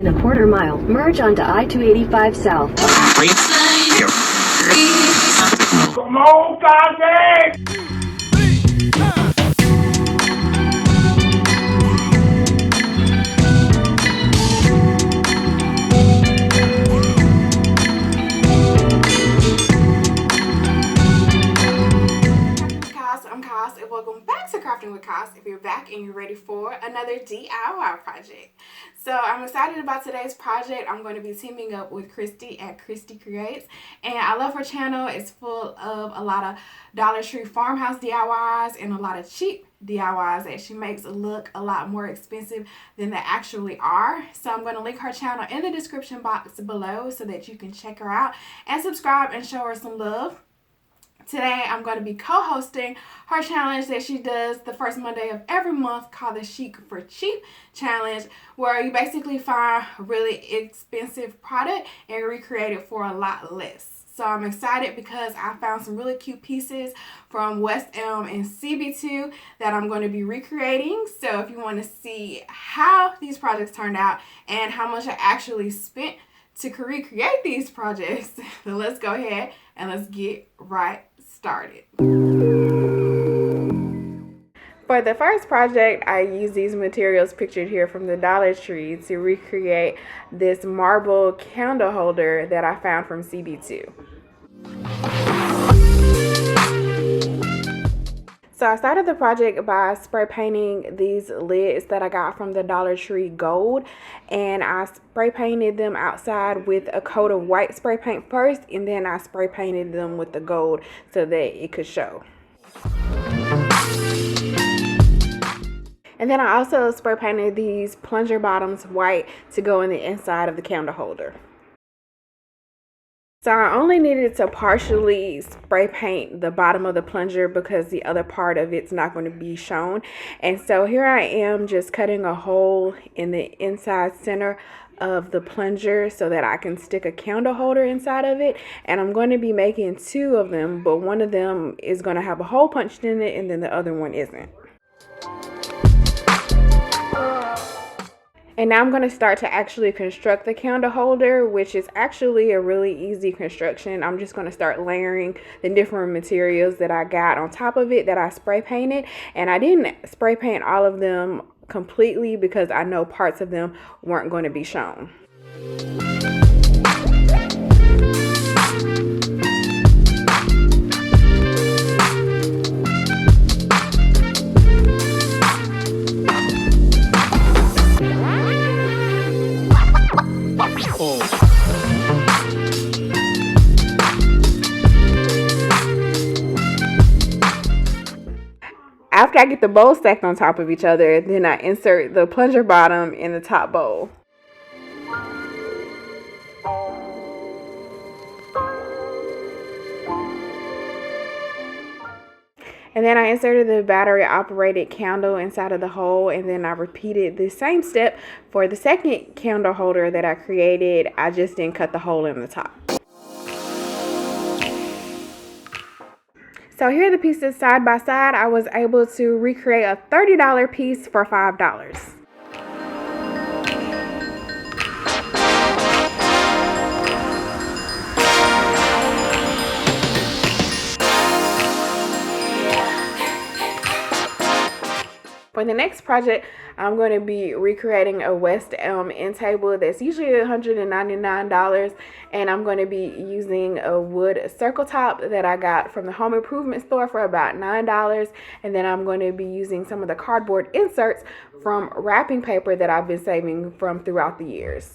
In a quarter mile, merge onto I-285 South. Come on, Kanye! I'm Cass, and welcome back to Crafting with Cass. If you're back and you're ready for another DIY project. So I'm excited about today's project. I'm going to be teaming up with Christi at Christi Creates, and I love her channel. It's full of a lot of Dollar Tree farmhouse DIYs and a lot of cheap DIYs that she makes look a lot more expensive than they actually are. So I'm going to link her channel in the description box below so that you can check her out and subscribe and show her some love. Today, I'm going to be co-hosting her challenge that she does the first Monday of every month called the Chic for Cheap Challenge, where you basically find a really expensive product and recreate it for a lot less. So I'm excited because I found some really cute pieces from West Elm and CB2 that I'm going to be recreating. So if you want to see how these projects turned out and how much I actually spent to recreate these projects, then let's go ahead and let's get right started. For the first project, I used these materials pictured here from the Dollar Tree to recreate this marble candle holder that I found from CB2. So I started the project by spray painting these lids that I got from the Dollar Tree gold, and I spray painted them outside with a coat of white spray paint first, and then I spray painted them with the gold so that it could show. And then I also spray painted these plunger bottoms white to go in the inside of the candle holder. So I only needed to partially spray paint the bottom of the plunger because the other part of it's not going to be shown. And so here I am just cutting a hole in the inside center of the plunger so that I can stick a candle holder inside of it. And I'm going to be making two of them, but one of them is going to have a hole punched in it and then the other one isn't. And now I'm going to start to actually construct the candle holder, which is actually a really easy construction. I'm just going to start layering the different materials that I got on top of it that I spray painted. And I didn't spray paint all of them completely because I know parts of them weren't going to be shown. After I get the bowls stacked on top of each other, then I insert the plunger bottom in the top bowl. And then I inserted the battery operated candle inside of the hole, and then I repeated the same step for the second candle holder that I created. I just didn't cut the hole in the top. So here are the pieces side by side. I was able to recreate a $30 piece for $5. For the next project, I'm going to be recreating a West Elm end table that's usually $199, and I'm going to be using a wood circle top that I got from the home improvement store for about $9, and then I'm going to be using some of the cardboard inserts from wrapping paper that I've been saving from throughout the years.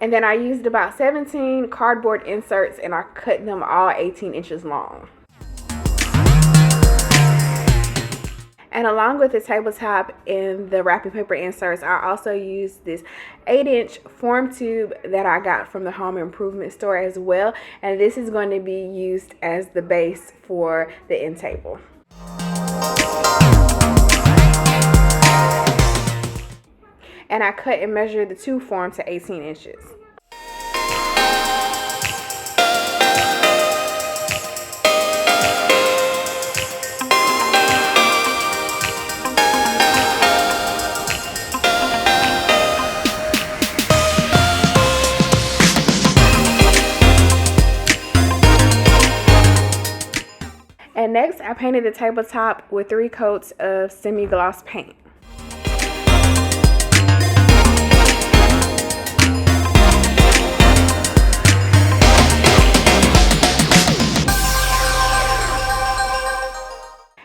And then I used about 17 cardboard inserts, and I cut them all 18 inches long. And along with the tabletop and the wrapping paper inserts, I also used this 8-inch form tube that I got from the home improvement store as well. And this is going to be used as the base for the end table. And I cut and measured the two form to 18 inches. I painted the tabletop with 3 coats of semi-gloss paint.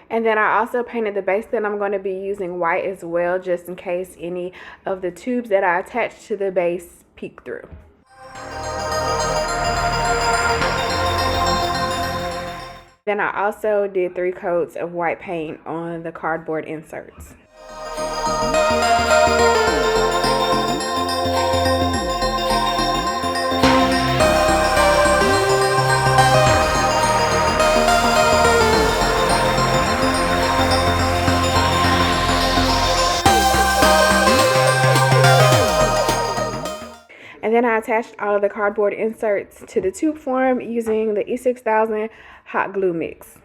And then I also painted the base that I'm going to be using white as well, just in case any of the tubes that I attached to the base peek through. Then I also did 3 coats of white paint on the cardboard inserts. And then I attached all of the cardboard inserts to the tube form using the E6000 hot glue mix.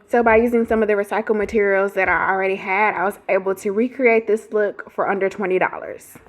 So by using some of the recycled materials that I already had, I was able to recreate this look for under $20.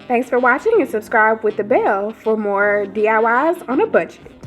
Thanks for watching, and subscribe with the bell for more DIYs on a budget.